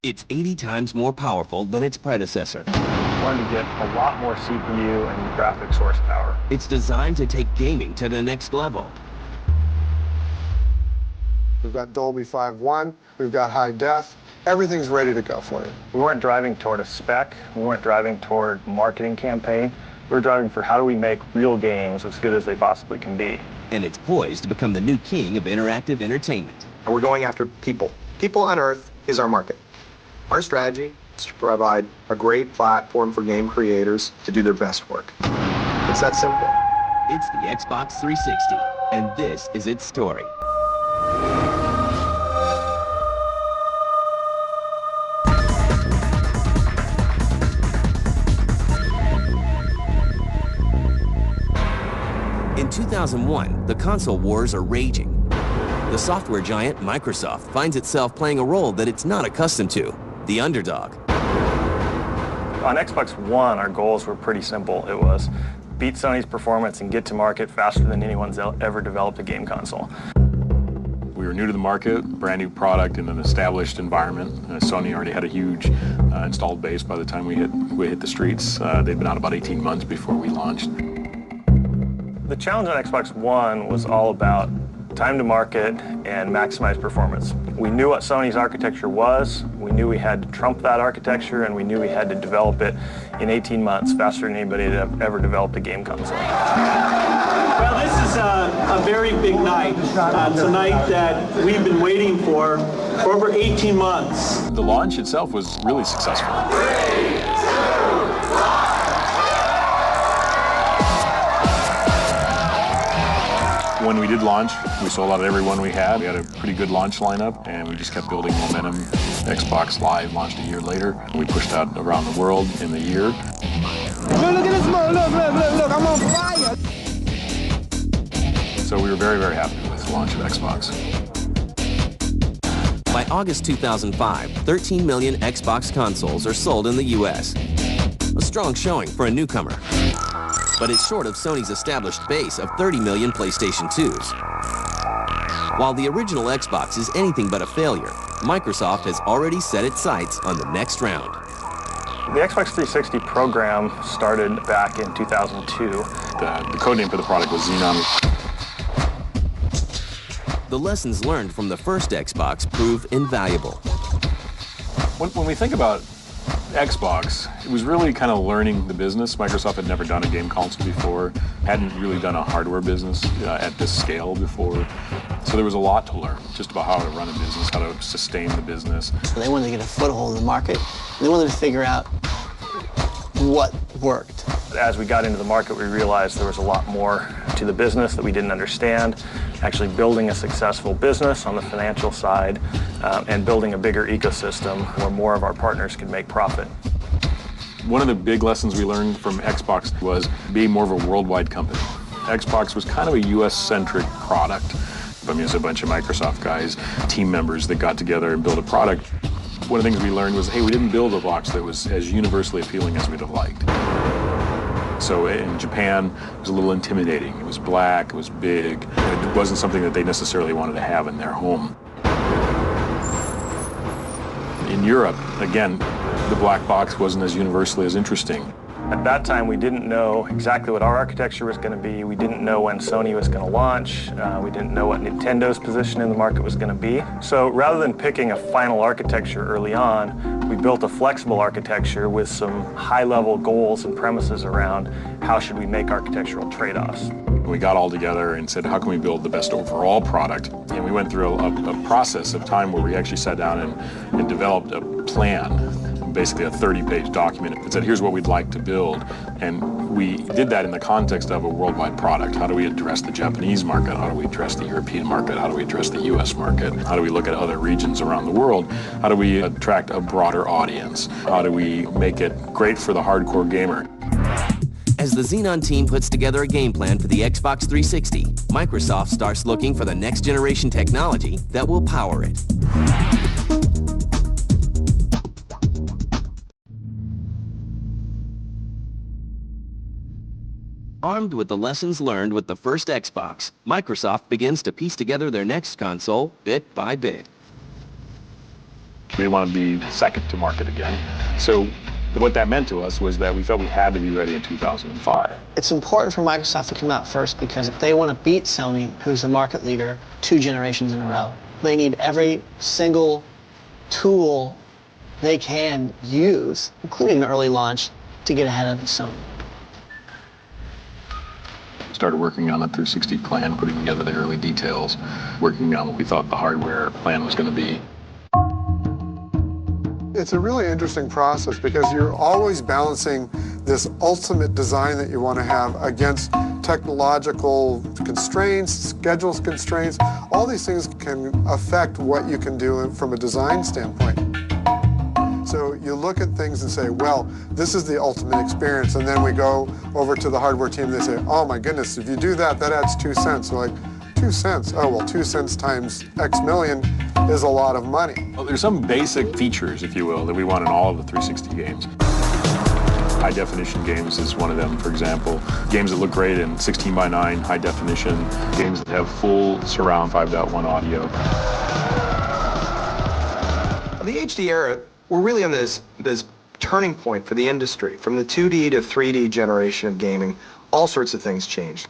It's 80 times more powerful than its predecessor. Wanted to get a lot more CPU and graphics horsepower. It's designed to take gaming to the next level. We've got Dolby 5.1, we've got high def, everything's ready to go for you. We weren't driving toward a spec, we weren't driving toward a marketing campaign. We were driving for how do we make real games as good as they possibly can be. And it's poised to become the new king of interactive entertainment. We're going after people. People on Earth is our market. Our strategy is to provide a great platform for game creators to do their best work. It's that simple. It's the Xbox 360, and this is its story. In 2001, the console wars are raging. The software giant Microsoft finds itself playing a role that it's not accustomed to, the underdog. On Xbox One, our goals were pretty simple. It was beat Sony's performance and get to market faster than anyone's ever developed a game console. We were new to the market, brand new product in an established environment. Sony already had a huge installed base by the time we hit the streets. They'd been out about 18 months before we launched. The challenge on Xbox One was all about time to market and maximize performance. We knew what Sony's architecture was, we knew we had to trump that architecture, and we knew we had to develop it in 18 months faster than anybody had ever developed a game console. Well, this is a very big night. It's a night that we've been waiting for over 18 months. The launch itself was really successful. When we did launch, we sold out every one we had. We had a pretty good launch lineup, and we just kept building momentum. Xbox Live launched a year later. We pushed out around the world in the year. Look at this mode, look, I'm on fire! So we were very, very happy with the launch of Xbox. By August 2005, 13 million Xbox consoles are sold in the US. A strong showing for a newcomer. But it's short of Sony's established base of 30 million PlayStation 2s. While the original Xbox is anything but a failure, Microsoft has already set its sights on the next round. The Xbox 360 program started back in 2002. The code name for the product was Xenon. The lessons learned from the first Xbox prove invaluable. When we think about Xbox, it was really kind of learning the business. Microsoft had never done a game console before, hadn't really done a hardware business at this scale before. So there was a lot to learn, just about how to run a business, how to sustain the business. So they wanted to get a foothold in the market. They wanted to figure out what worked. As we got into the market, we realized there was a lot more to the business that we didn't understand. Actually building a successful business on the financial side and building a bigger ecosystem where more of our partners could make profit. One of the big lessons we learned from Xbox was being more of a worldwide company. Xbox was kind of a US-centric product. I mean, it's a bunch of Microsoft guys, team members that got together and built a product. One of the things we learned was, hey, we didn't build a box that was as universally appealing as we'd have liked. So in Japan, it was a little intimidating. It was black, it was big. It wasn't something that they necessarily wanted to have in their home. In Europe, again, the black box wasn't as universally as interesting. At that time, we didn't know exactly what our architecture was going to be. We didn't know when Sony was going to launch. We didn't know what Nintendo's position in the market was going to be. So rather than picking a final architecture early on, we built a flexible architecture with some high-level goals and premises around how should we make architectural trade-offs. We got all together and said, how can we build the best overall product? And we went through a process of time where we actually sat down and developed a plan, basically a 30-page document that said, here's what we'd like to build. And we did that in the context of a worldwide product. How do we address the Japanese market? How do we address the European market? How do we address the US market? How do we look at other regions around the world? How do we attract a broader audience? How do we make it great for the hardcore gamer? As the Xenon team puts together a game plan for the Xbox 360, Microsoft starts looking for the next generation technology that will power it. Armed with the lessons learned with the first Xbox, Microsoft begins to piece together their next console bit by bit. We didn't want to be second to market again. So what that meant to us was that we felt we had to be ready in 2005. It's important for Microsoft to come out first because if they want to beat Sony, who's the market leader 2 generations in a row, they need every single tool they can use, including the early launch, to get ahead of Sony. Started working on the 360 plan, putting together the early details, working on what we thought the hardware plan was going to be. It's a really interesting process because you're always balancing this ultimate design that you want to have against technological constraints, schedules constraints. All these things can affect what you can do from a design standpoint. So you look at things and say, well, this is the ultimate experience. And then we go over to the hardware team, they say, oh my goodness, if you do that, that adds 2 cents. We're like, 2 cents? Oh, well, 2 cents times X million is a lot of money. Well, there's some basic features, if you will, that we want in all of the 360 games. High definition games is one of them, for example. Games that look great in 16:9 high definition, games that have full surround 5.1 audio. The HD era, we're really on this turning point for the industry. From the 2D to 3D generation of gaming, all sorts of things changed.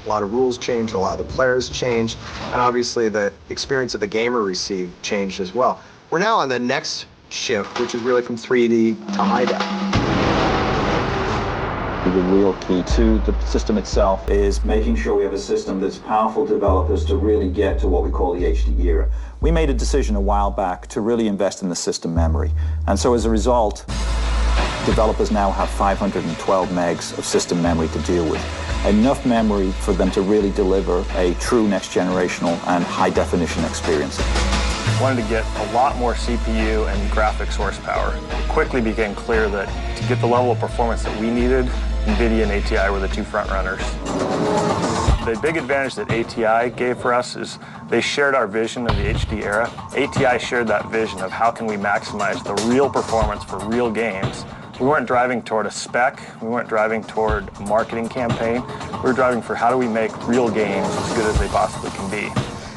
A lot of rules changed, a lot of the players changed, and obviously the experience that the gamer received changed as well. We're now on the next shift, which is really from 3D to high def. The real key to the system itself is making sure we have a system that's powerful to developers to really get to what we call the HD era. We made a decision a while back to really invest in the system memory. And so as a result, developers now have 512 megs of system memory to deal with. Enough memory for them to really deliver a true next generational and high definition experience. Wanted to get a lot more CPU and graphics horsepower. It quickly became clear that to get the level of performance that we needed, NVIDIA and ATI were the 2 front runners. The big advantage that ATI gave for us is they shared our vision of the HD era. ATI shared that vision of how can we maximize the real performance for real games. We weren't driving toward a spec, we weren't driving toward a marketing campaign. We were driving for how do we make real games as good as they possibly can be.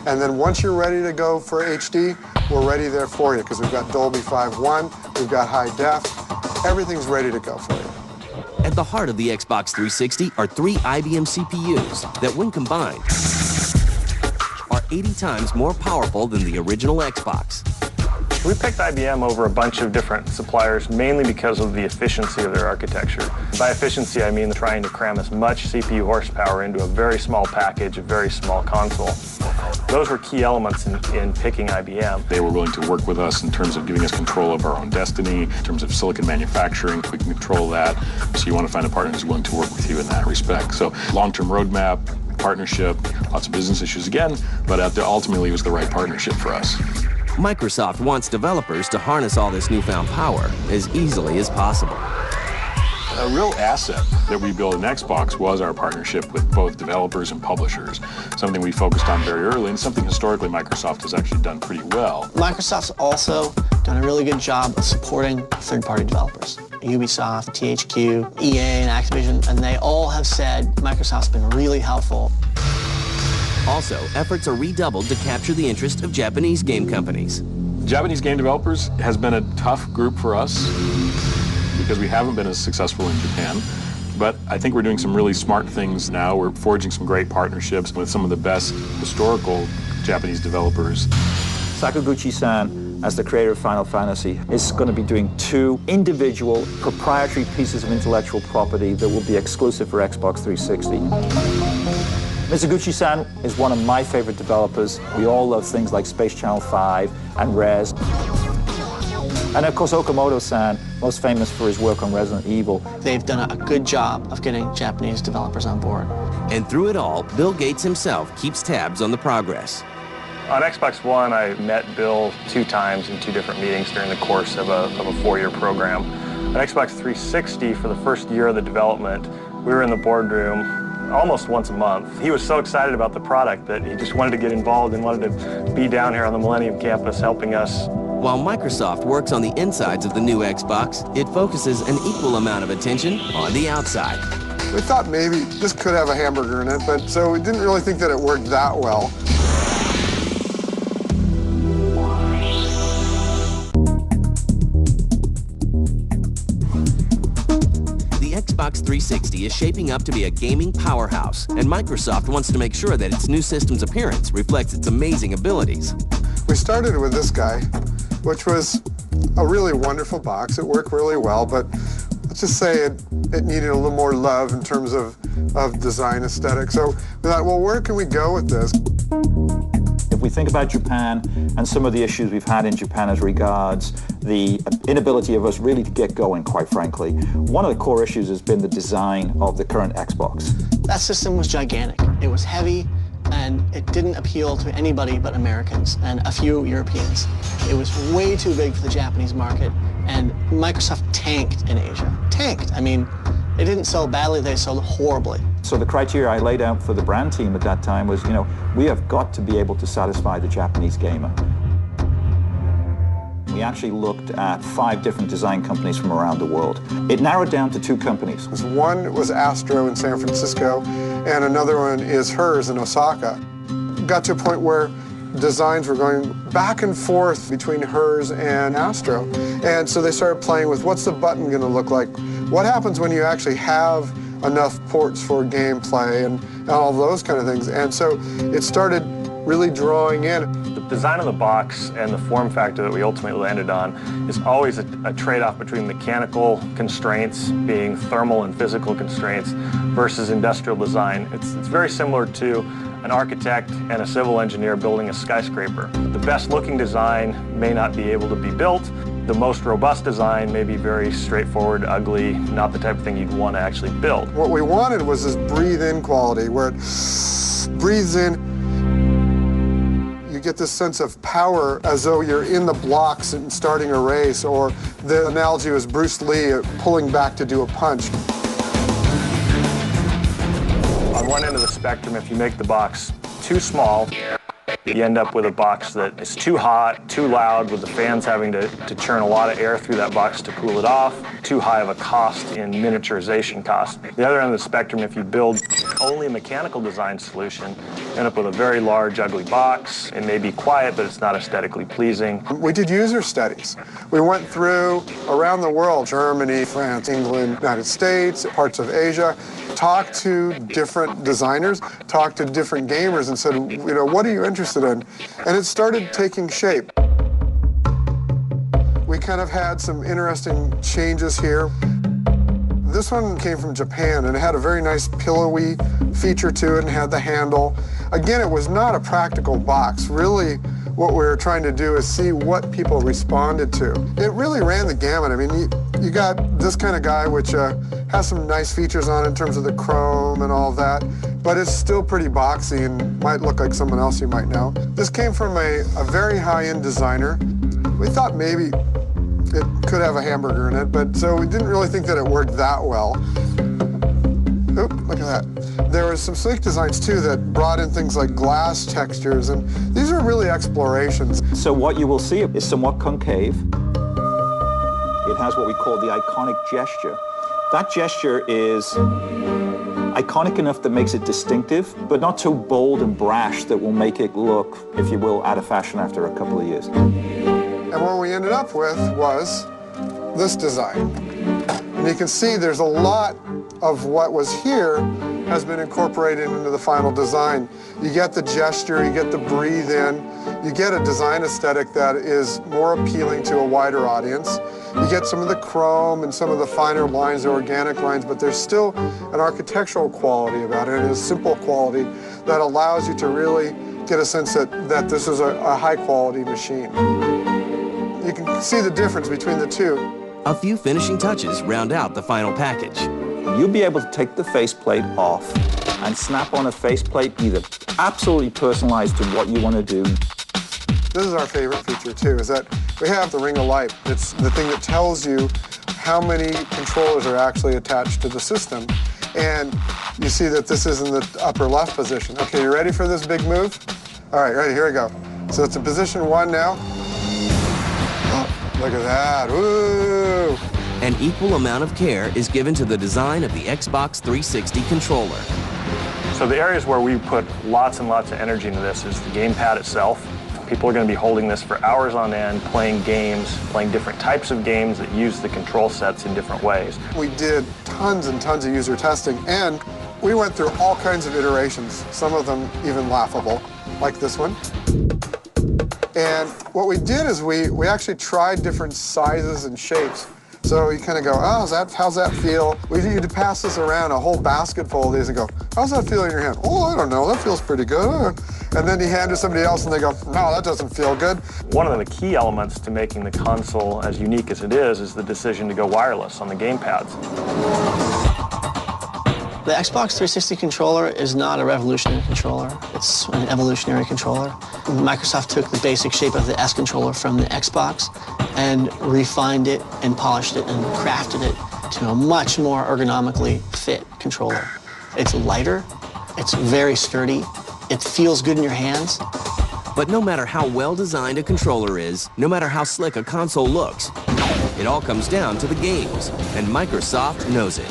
And then once you're ready to go for HD, we're ready there for you because we've got Dolby 5.1, we've got high def, everything's ready to go for you. At the heart of the Xbox 360 are 3 IBM CPUs that, when combined, are 80 times more powerful than the original Xbox. We picked IBM over a bunch of different suppliers, mainly because of the efficiency of their architecture. By efficiency, I mean trying to cram as much CPU horsepower into a very small package, a very small console. Those were key elements in picking IBM. They were willing to work with us in terms of giving us control of our own destiny, in terms of silicon manufacturing. We can control that. So you want to find a partner who's willing to work with you in that respect. So long-term roadmap, partnership, lots of business issues again, but ultimately it was the right partnership for us. Microsoft wants developers to harness all this newfound power as easily as possible. A real asset that we built in Xbox was our partnership with both developers and publishers, something we focused on very early and something historically Microsoft has actually done pretty well. Microsoft's also done a really good job of supporting third-party developers. Ubisoft, THQ, EA, and Activision, and they all have said Microsoft's been really helpful. Also, efforts are redoubled to capture the interest of Japanese game companies. Japanese game developers has been a tough group for us because we haven't been as successful in Japan. But I think we're doing some really smart things now. We're forging some great partnerships with some of the best historical Japanese developers. Sakaguchi-san, as the creator of Final Fantasy, is going to be doing 2 individual proprietary pieces of intellectual property that will be exclusive for Xbox 360. Mizuguchi-san is one of my favorite developers. We all love things like Space Channel 5 and Rez. And of course, Okamoto-san, most famous for his work on Resident Evil. They've done a good job of getting Japanese developers on board. And through it all, Bill Gates himself keeps tabs on the progress. On Xbox One, I met Bill 2 times in 2 different meetings during the course of a 4-year program. On Xbox 360, for the first year of the development, we were in the boardroom almost once a month. He was so excited about the product that he just wanted to get involved and wanted to be down here on the Millennium campus helping us. While Microsoft works on the insides of the new Xbox, it focuses an equal amount of attention on the outside. We thought maybe this could have a hamburger in it, but so we didn't really think that it worked that well. Xbox 360 is shaping up to be a gaming powerhouse, and Microsoft wants to make sure that its new system's appearance reflects its amazing abilities. We started with this guy, which was a really wonderful box. It worked really well, but let's just say it needed a little more love in terms of design aesthetic. So we thought, well, where can we go with this? If we think about Japan and some of the issues we've had in Japan as regards the inability of us really to get going, quite frankly, one of the core issues has been the design of the current Xbox. That system was gigantic. It was heavy, and it didn't appeal to anybody but Americans and a few Europeans. It was way too big for the Japanese market, and Microsoft tanked in Asia. Tanked. I mean, they didn't sell badly, they sold horribly. So the criteria I laid out for the brand team at that time was, we have got to be able to satisfy the Japanese gamer. We actually looked at 5 different design companies from around the world. It narrowed down to 2 companies. One was Astro in San Francisco, and another one is hers in Osaka. Got to a point where designs were going back and forth between hers and Astro. And so they started playing with what's the button going to look like? What happens when you actually have enough ports for gameplay and all those kind of things? And so it started really drawing in. The design of the box and the form factor that we ultimately landed on is always a trade-off between mechanical constraints, being thermal and physical constraints, versus industrial design. It's very similar to an architect and a civil engineer building a skyscraper. The best looking design may not be able to be built. The most robust design may be very straightforward, ugly, not the type of thing you'd want to actually build. What we wanted was this breathe-in quality, where it breathes in. You get this sense of power as though you're in the blocks and starting a race, or the analogy was Bruce Lee pulling back to do a punch. On one end of the spectrum, if you make the box too small, you end up with a box that is too hot, too loud, with the fans having to churn a lot of air through that box to cool it off, too high of a cost in miniaturization cost. The other end of the spectrum, if you build only a mechanical design solution, you end up with a very large, ugly box. It may be quiet, but it's not aesthetically pleasing. We did user studies. We went through around the world, Germany, France, England, United States, parts of Asia, talked to different designers, talked to different gamers and said, what are you interested in? And it started taking shape. We kind of had some interesting changes here. This one came from Japan, and it had a very nice pillowy feature to it and had the handle. Again, it was not a practical box. Really, what we were trying to do is see what people responded to. It really ran the gamut. I mean, you got this kind of guy, which has some nice features on it in terms of the chrome and all that, but it's still pretty boxy and might look like someone else you might know. This came from a very high-end designer. We thought maybe it could have a hamburger in it, but so we didn't really think that it worked that well. Oop, look at that. There was some sleek designs too that brought in things like glass textures, and these are really explorations. So what you will see is somewhat concave. It has what we call the iconic gesture. That gesture is iconic enough that makes it distinctive, but not so bold and brash that will make it look, if you will, out of fashion after a couple of years. And what we ended up with was this design. And you can see there's a lot of what was here has been incorporated into the final design. You get the gesture, you get the breathe in, you get a design aesthetic that is more appealing to a wider audience. You get some of the chrome and some of the finer lines, the organic lines, but there's still an architectural quality about it, and a simple quality that allows you to really get a sense that this is a high quality machine. You can see the difference between the two. A few finishing touches round out the final package. You'll be able to take the faceplate off and snap on a faceplate either absolutely personalized to what you want to do. This is our favorite feature too, is that we have the ring of light. It's the thing that tells you how many controllers are actually attached to the system. And you see that this is in the upper left position. Okay, you ready for this big move? All right, ready, here we go. So it's in position 1 now. Look at that, woo! An equal amount of care is given to the design of the Xbox 360 controller. So the areas where we put lots and lots of energy into this is the gamepad itself. People are going to be holding this for hours on end, playing games, playing different types of games that use the control sets in different ways. We did tons and tons of user testing, and we went through all kinds of iterations, some of them even laughable, like this one. And what we did is we actually tried different sizes and shapes. So you kind of go, oh, how's that feel? You'd pass this around, a whole basket full of these, and go, how's that feel in your hand? Oh, I don't know, that feels pretty good. And then you hand it to somebody else and they go, no, that doesn't feel good. One of the key elements to making the console as unique as it is the decision to go wireless on the gamepads. The Xbox 360 controller is not a revolutionary controller. It's an evolutionary controller. Microsoft took the basic shape of the S controller from the Xbox and refined it and polished it and crafted it to a much more ergonomically fit controller. It's lighter, it's very sturdy, it feels good in your hands. But no matter how well designed a controller is, no matter how slick a console looks, it all comes down to the games, and Microsoft knows it.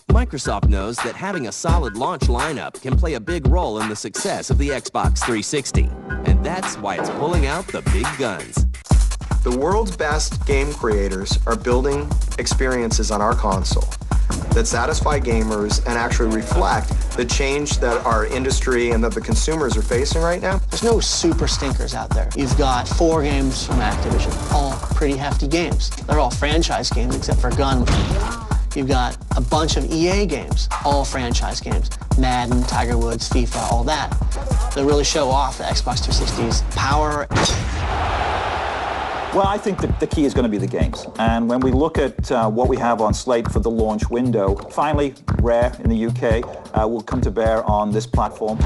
Microsoft knows that having a solid launch lineup can play a big role in the success of the Xbox 360, and that's why it's pulling out the big guns. The world's best game creators are building experiences on our console that satisfy gamers and actually reflect the change that our industry and that the consumers are facing right now. There's no super stinkers out there. You've got 4 games from Activision, all pretty hefty games. They're all franchise games except for Gun. You've got a bunch of EA games, all franchise games. Madden, Tiger Woods, FIFA, all that. They really show off the Xbox 360's power. Well, I think the key is going to be the games. And when we look at what we have on slate for the launch window, finally, Rare in the UK will come to bear on this platform.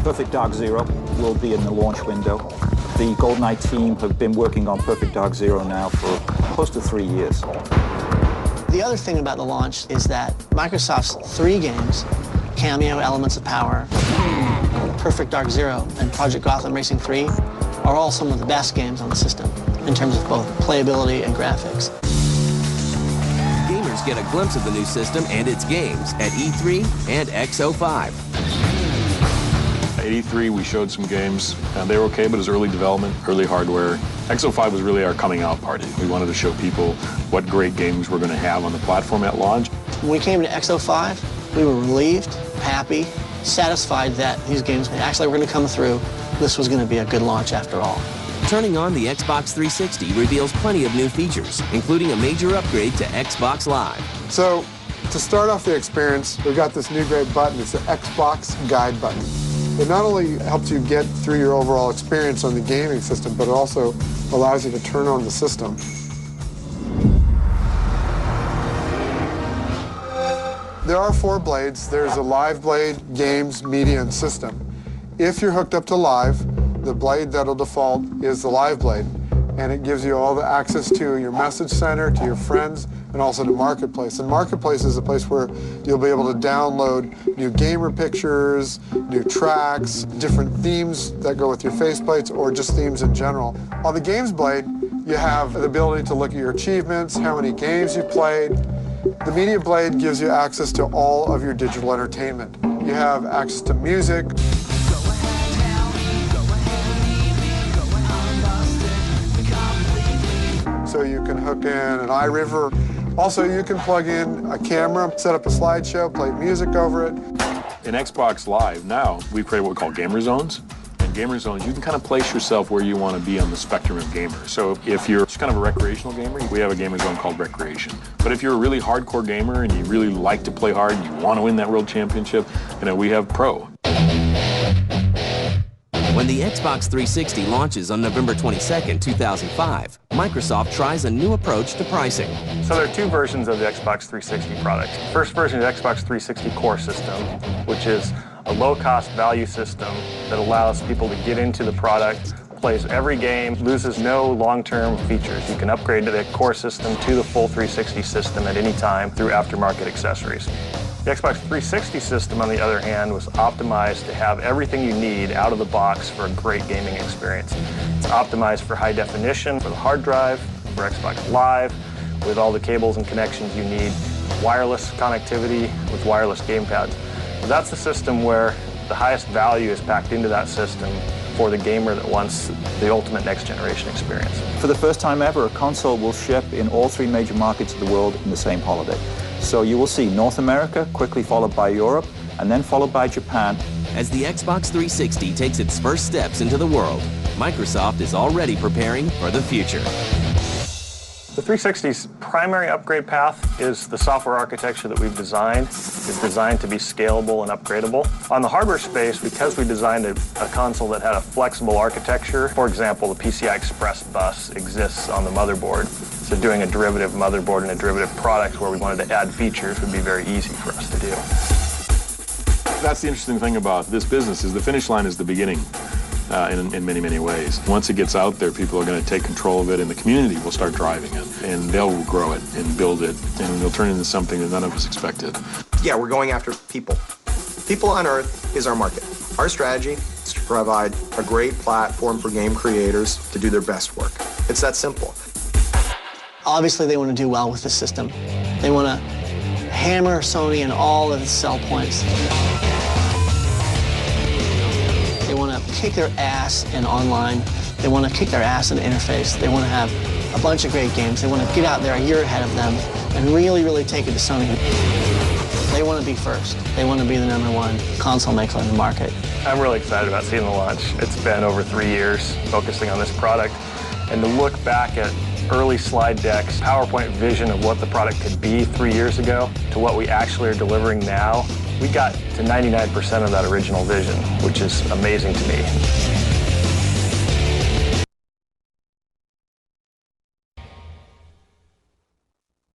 Perfect Dark Zero will be in the launch window. The GoldenEye team have been working on Perfect Dark Zero now for close to 3 years. The other thing about the launch is that Microsoft's 3 games, Cameo, Elements of Power, Perfect Dark Zero, and Project Gotham Racing 3, are all some of the best games on the system in terms of both playability and graphics. Gamers get a glimpse of the new system and its games at E3 and X05. At E3, we showed some games. They were okay, but it was early development, early hardware. X05 was really our coming out party. We wanted to show people what great games we're going to have on the platform at launch. When we came to X05, we were relieved, happy, satisfied that these games actually were going to come through. This was going to be a good launch after all. Turning on the Xbox 360 reveals plenty of new features, including a major upgrade to Xbox Live. So to start off the experience, we've got this new great button. It's the Xbox Guide button. It not only helps you get through your overall experience on the gaming system, but it also allows you to turn on the system. There are 4 blades. There's a Live blade, Games, Media, and System. If you're hooked up to Live, the blade that'll default is the Live blade, and it gives you all the access to your message center, to your friends, and also to Marketplace. And Marketplace is a place where you'll be able to download new gamer pictures, new tracks, different themes that go with your faceplates, or just themes in general. On the Games blade, you have the ability to look at your achievements, how many games you've played. The Media blade gives you access to all of your digital entertainment. You have access to music. So you can hook in an iRiver. Also, you can plug in a camera, set up a slideshow, play music over it. In Xbox Live now, we've created what we call gamer zones. In gamer zones, you can kind of place yourself where you want to be on the spectrum of gamers. So if you're just kind of a recreational gamer, we have a gamer zone called Recreation. But if you're a really hardcore gamer and you really like to play hard and you want to win that world championship, we have Pro. When the Xbox 360 launches on November 22nd, 2005, Microsoft tries a new approach to pricing. So there are 2 versions of the Xbox 360 product. The first version is the Xbox 360 Core System, which is a low-cost value system that allows people to get into the product, plays every game, loses no long-term features. You can upgrade to the core system to the full 360 system at any time through aftermarket accessories. The Xbox 360 system, on the other hand, was optimized to have everything you need out of the box for a great gaming experience. It's optimized for high definition, for the hard drive, for Xbox Live, with all the cables and connections you need, wireless connectivity with wireless gamepads. That's the system where the highest value is packed into that system for the gamer that wants the ultimate next-generation experience. For the first time ever, a console will ship in all 3 major markets of the world in the same holiday. So you will see North America, quickly followed by Europe, and then followed by Japan. As the Xbox 360 takes its first steps into the world, Microsoft is already preparing for the future. The 360's primary upgrade path is the software architecture that we've designed. It's designed to be scalable and upgradable. On the hardware space, because we designed a console that had a flexible architecture, for example, the PCI Express bus exists on the motherboard. So doing a derivative motherboard and a derivative product where we wanted to add features would be very easy for us to do. That's the interesting thing about this business is the finish line is the beginning. In many, many ways. Once it gets out there, people are going to take control of it, and the community will start driving it, and they'll grow it and build it, and it'll turn into something that none of us expected. Yeah, we're going after people. People on Earth is our market. Our strategy is to provide a great platform for game creators to do their best work. It's that simple. Obviously, they want to do well with the system. They want to hammer Sony in all of its sell points. They want to kick their ass in online. They want to kick their ass in the interface. They want to have a bunch of great games. They want to get out there a year ahead of them and really, really take it to Sony. They want to be first. They want to be the #1 console maker in the market. I'm really excited about seeing the launch. It's been over 3 years focusing on this product, and to look back at early slide decks, PowerPoint vision of what the product could be 3 years ago to what we actually are delivering now, we got to 99% of that original vision, which is amazing to me.